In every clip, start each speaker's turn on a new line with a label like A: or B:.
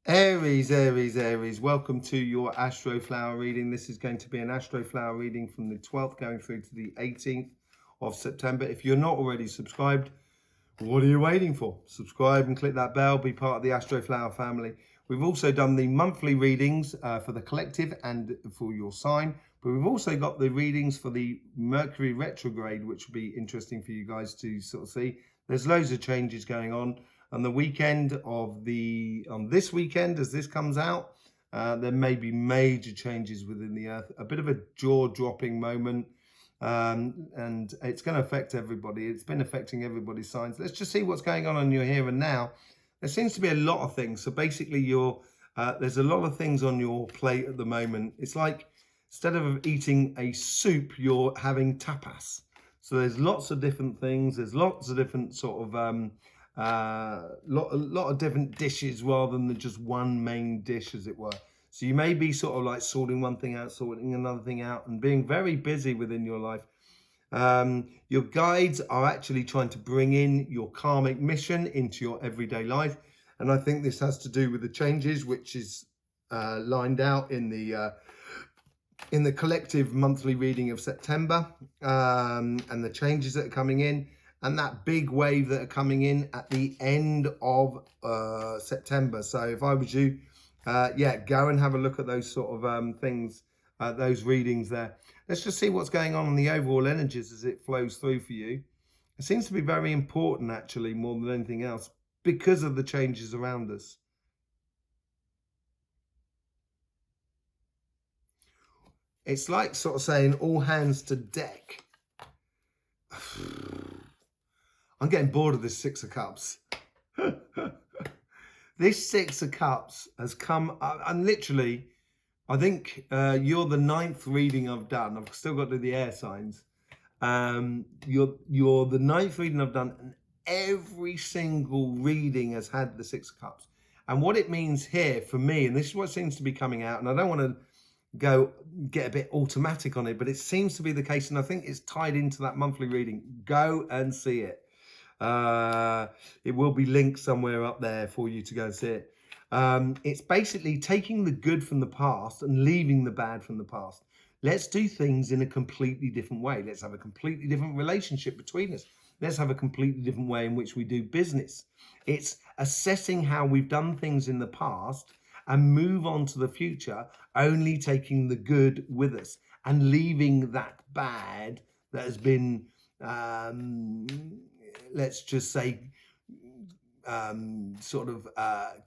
A: Aries, Aries, Aries, welcome to your Astroflower reading. This is going to be an Astroflower reading from the 12th going through to the 18th of September. If you're not already subscribed, what are you waiting for? Subscribe and click that bell, be part of the Astroflower family. We've also done the monthly readings for the collective and for your sign, but we've also got the readings for the Mercury retrograde, which will be interesting for you guys to sort of see. There's loads of changes going on. On the weekend of this weekend, as this comes out, there may be major changes within the Earth, a bit of a jaw-dropping moment, and it's going to affect everybody. It's been affecting everybody's signs. Let's just see what's going on your here and now. There seems to be a lot of things. So basically, there's a lot of things on your plate at the moment. It's like instead of eating a soup, you're having tapas. So there's lots of different things. There's lots of different sort of lot of different dishes rather than just one main dish, as it were. So you may be sort of like sorting one thing out, sorting another thing out, and being very busy within your life. Your guides are actually trying to bring in your karmic mission into your everyday life, and I think this has to do with the changes which is lined out in the collective monthly reading of September, and the changes that are coming in, and that big wave that are coming in at the end of September. So if I was you, go and have a look at those sort of things, those readings there. Let's just see what's going on in the overall energies as it flows through for you. It seems to be very important, actually, more than anything else, because of the changes around us. It's like sort of saying all hands to deck. I'm getting bored of this Six of Cups. This Six of Cups has come, and literally, I think you're the 9th reading I've done. I've still got to do the air signs. You're the 9th reading I've done, and every single reading has had the Six of Cups. And what it means here for me, and this is what seems to be coming out, and I don't want to get a bit automatic on it, but it seems to be the case, and I think it's tied into that monthly reading. Go and see it. It will be linked somewhere up there for you to go and see it. It's basically taking the good from the past and leaving the bad from the past. Let's do things in a completely different way. Let's have a completely different relationship between us. Let's have a completely different way in which we do business. It's assessing how we've done things in the past and move on to the future, only taking the good with us and leaving that bad that has been, let's just say, sort of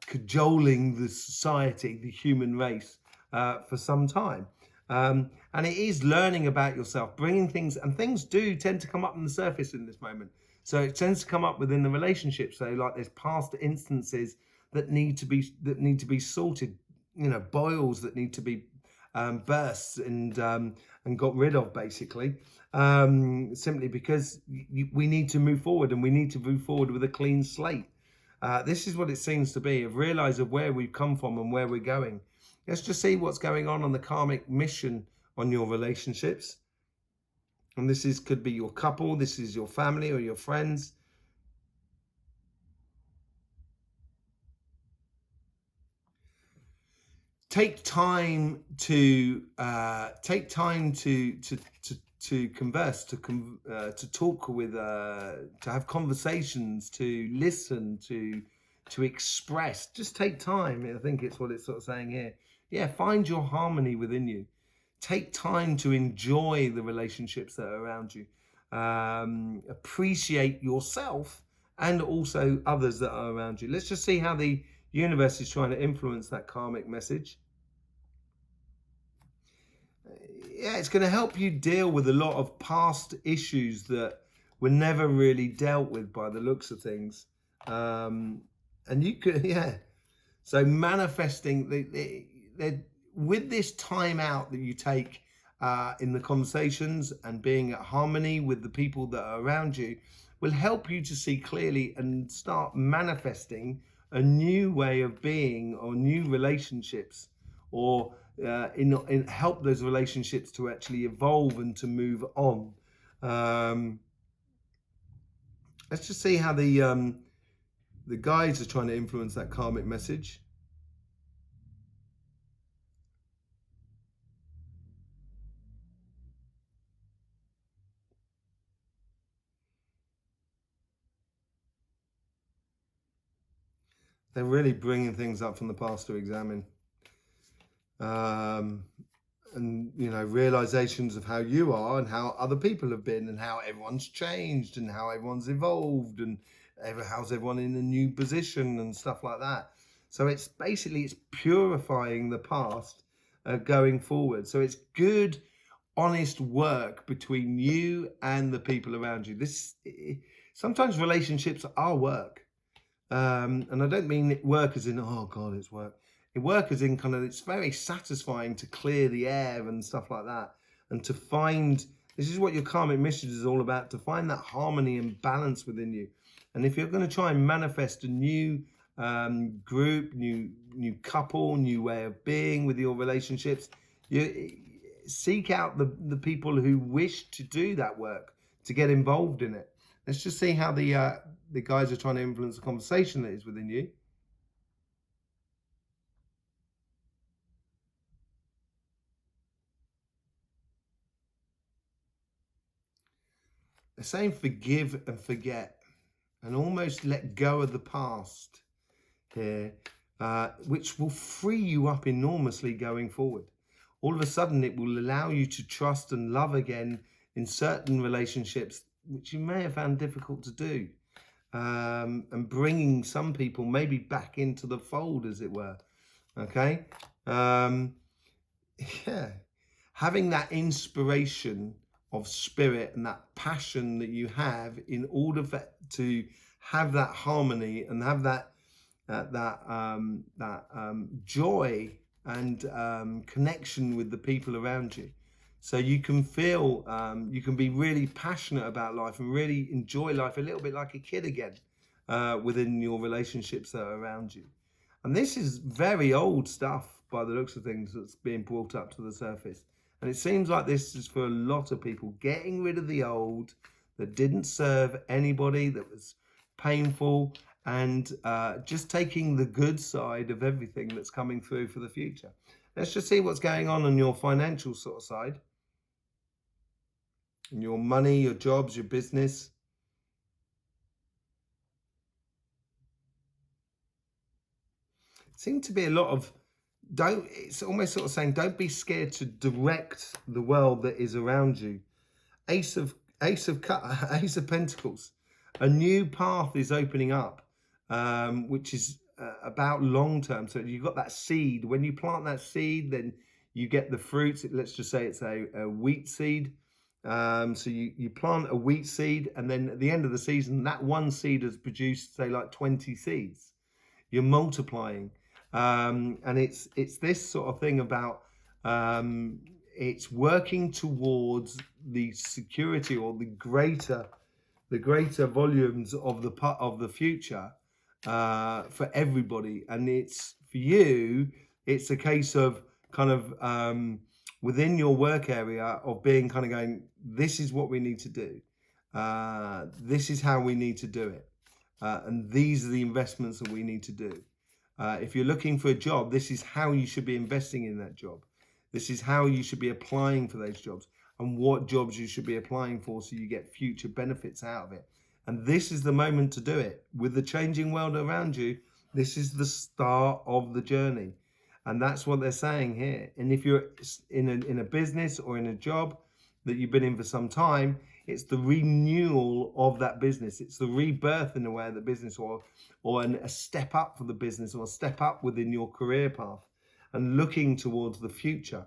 A: cajoling the society, the human race, for some time. And it is learning about yourself, bringing things, and things do tend to come up on the surface in this moment. So it tends to come up within the relationship. So like there's past instances that need to be sorted, boils that need to be burst and got rid of, basically, simply because we need to move forward, and we need to move forward with a clean slate. This is what it seems to be, of realize of where we've come from and where we're going. Let's just see what's going on the karmic mission on your relationships. And this could be your couple, this is your family or your friends. Take time to converse, to talk with, to have conversations, to listen, to express. Just take time. I think it's what it's sort of saying here. Yeah, find your harmony within you. Take time to enjoy the relationships that are around you. Appreciate yourself and also others that are around you. Let's just see how the universe is trying to influence that karmic message. Yeah, it's going to help you deal with a lot of past issues that were never really dealt with by the looks of things. And you could, so manifesting with this time out that you take in the conversations and being at harmony with the people that are around you will help you to see clearly and start manifesting a new way of being, or new relationships, or in help those relationships to actually evolve and to move on. Let's just see how the guides are trying to influence that karmic message. They're really bringing things up from the past to examine. And, you know, realizations of how you are and how other people have been and how everyone's changed and how everyone's evolved and how's everyone in a new position and stuff like that. So it's basically, it's purifying the past going forward. So it's good, honest work between you and the people around you. Sometimes relationships are work. And I don't mean work as in, oh God, it's work. Work as in kind of, it's very satisfying to clear the air and stuff like that. And to find, this is what your karmic mission is all about, to find that harmony and balance within you. And if you're going to try and manifest a new group, new couple, new way of being with your relationships, you seek out the people who wish to do that work, to get involved in it. Let's just see how the guys are trying to influence the conversation that is within you. They're saying forgive and forget and almost let go of the past here, which will free you up enormously going forward. All of a sudden, it will allow you to trust and love again in certain relationships, which you may have found difficult to do. And bringing some people maybe back into the fold, as it were. Okay. Yeah. Having that inspiration of spirit and that passion that you have in order to have that harmony and have that joy and connection with the people around you. So you can feel, you can be really passionate about life and really enjoy life a little bit like a kid again within your relationships that are around you. And this is very old stuff by the looks of things that's being brought up to the surface. And it seems like this is for a lot of people, getting rid of the old that didn't serve anybody, that was painful, and just taking the good side of everything that's coming through for the future. Let's just see what's going on your financial sort of side. And your money, your jobs, your business. Seems to be a lot of, it's almost sort of saying, don't be scared to direct the world that is around you. Ace of Pentacles. A new path is opening up, which is about long term. So you've got that seed. When you plant that seed, then you get the fruits. Let's just say it's a wheat seed. So you plant a wheat seed, and then at the end of the season, that one seed has produced, say, like 20 seeds. You're multiplying. And it's this sort of thing about it's working towards the security or the greater volumes of the future for everybody. And it's for you, it's a case of kind of within your work area of being kind of going, this is what we need to do, this is how we need to do it, and these are the investments that we need to do. If you're looking for a job, this is how you should be investing in that job. This is how you should be applying for those jobs and what jobs you should be applying for so you get future benefits out of it. And this is the moment to do it. With the changing world around you, this is the start of the journey. And that's what they're saying here. And if you're in a business or in a job that you've been in for some time, it's the renewal of that business. It's the rebirth in a way of the business, or a step up for the business, or a step up within your career path and looking towards the future.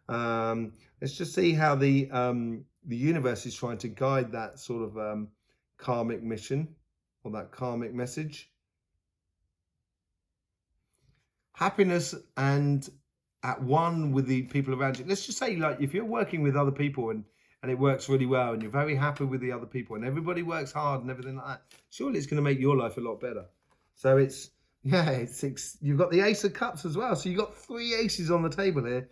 A: Let's just see how the universe is trying to guide that sort of karmic mission or that karmic message. Happiness and at one with the people around you. Let's just say, like, if you're working with other people and it works really well and you're very happy with the other people and everybody works hard and everything like that, surely it's going to make your life a lot better. So it's, yeah, you've got the Ace of Cups as well. So you've got 3 aces on the table here.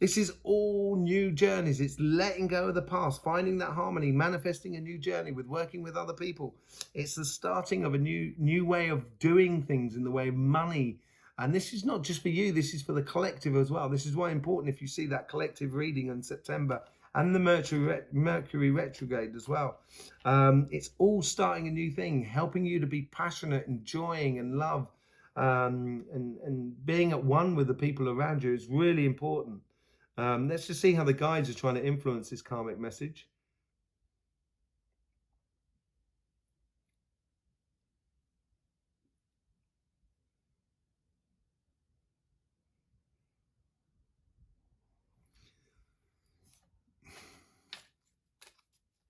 A: This is all new journeys. It's letting go of the past, finding that harmony, manifesting a new journey with working with other people. It's the starting of a new way of doing things in the way of money. And this is not just for you, this is for the collective as well. This is why important if you see that collective reading in September and the Mercury retrograde as well. It's all starting a new thing, helping you to be passionate, enjoying and love and being at one with the people around you is really important. Let's just see how the guides are trying to influence this karmic message.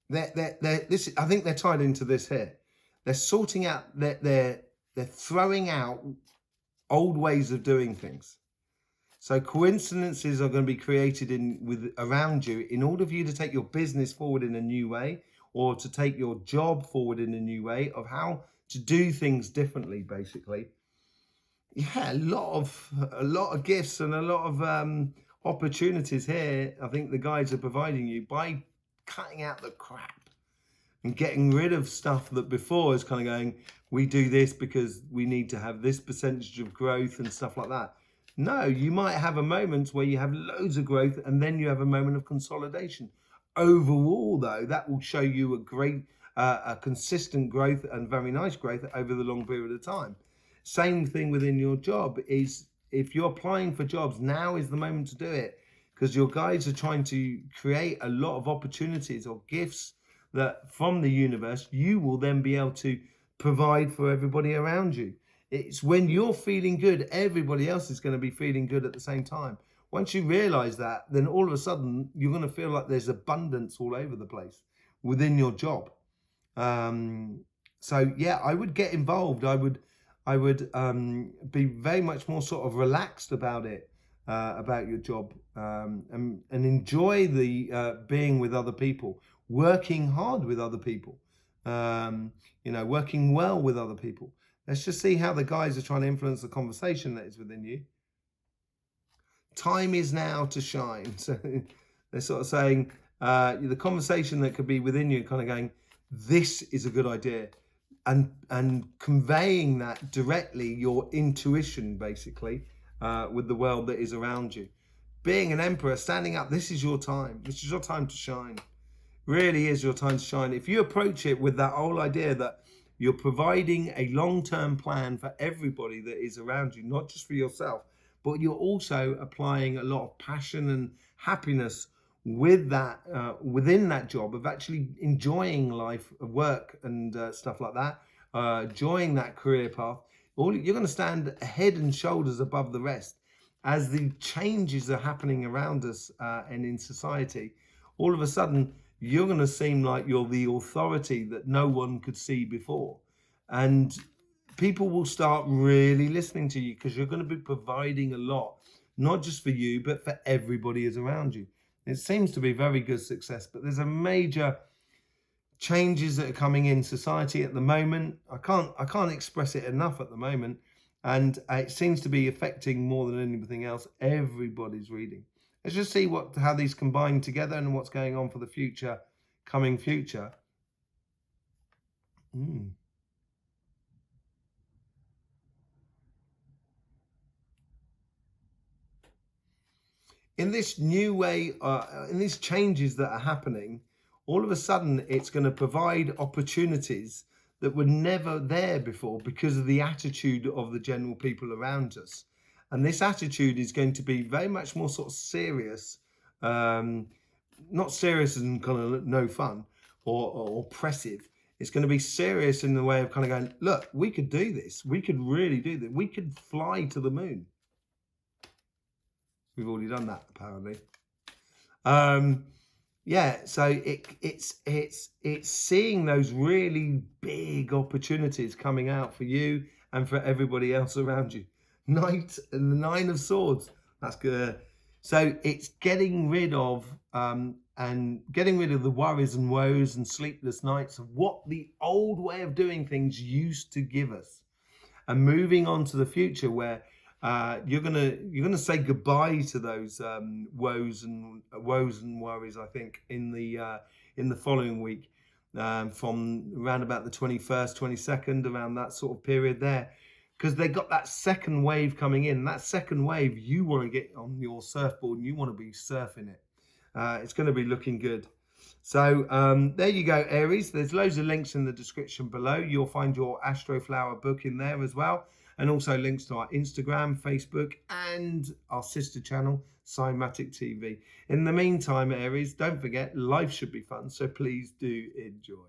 A: I think they're tied into this here. They're sorting out, they're throwing out old ways of doing things. So coincidences are going to be created around you in order for you to take your business forward in a new way, or to take your job forward in a new way of how to do things differently, basically. Yeah, a lot of gifts and a lot of opportunities here. I think the guides are providing you by cutting out the crap and getting rid of stuff that before is kind of going, we do this because we need to have this percentage of growth and stuff like that. No, you might have a moment where you have loads of growth and then you have a moment of consolidation. Overall, though, that will show you a great, a consistent growth and very nice growth over the long period of time. Same thing within your job is if you're applying for jobs, now is the moment to do it, because your guides are trying to create a lot of opportunities or gifts that from the universe you will then be able to provide for everybody around you. It's when you're feeling good, everybody else is going to be feeling good at the same time. Once you realize that, then all of a sudden you're going to feel like there's abundance all over the place within your job. So yeah, I would get involved. I would be very much more sort of relaxed about it, about your job, and enjoy the being with other people, working hard with other people, working well with other people. Let's just see how the guides are trying to influence the conversation that is within you. Time is now to shine. So they're sort of saying the conversation that could be within you, kind of going, this is a good idea. And conveying that directly, your intuition, basically, with the world that is around you. Being an emperor, standing up, this is your time. This is your time to shine. Really is your time to shine. If you approach it with that whole idea that you're providing a long-term plan for everybody that is around you, not just for yourself, but you're also applying a lot of passion and happiness with that, within that job of actually enjoying life, work and stuff like that, enjoying that career path, you're going to stand head and shoulders above the rest. As the changes are happening around us and in society, all of a sudden, you're going to seem like you're the authority that no one could see before. And people will start really listening to you because you're going to be providing a lot, not just for you, but for everybody is around you. It seems to be very good success, but there's a major changes that are coming in society at the moment. I can't express it enough at the moment. And it seems to be affecting more than anything else everybody's reading. Let's just see how these combine together and what's going on for the future, coming future. In this new way, in these changes that are happening, all of a sudden it's going to provide opportunities that were never there before because of the attitude of the general people around us. And this attitude is going to be very much more sort of serious, not serious and kind of no fun or oppressive. It's going to be serious in the way of kind of going, look, we could do this. We could really do this. We could fly to the moon. We've already done that, apparently. Yeah, so it's seeing those really big opportunities coming out for you and for everybody else around you. Knight and the Nine of Swords. That's good. So it's getting rid of the worries and woes and sleepless nights of what the old way of doing things used to give us, and moving on to the future where you're gonna say goodbye to those woes and worries. I think in the following week, from around about the 21st, 22nd, around that sort of period there, because they got that second wave coming in. That second wave, you want to get on your surfboard and you want to be surfing it. It's going to be looking good. So there you go, Aries. There's loads of links in the description below. You'll find your Astroflower book in there as well. And also links to our Instagram, Facebook, and our sister channel, Cymatic TV. In the meantime, Aries, don't forget, life should be fun. So please do enjoy.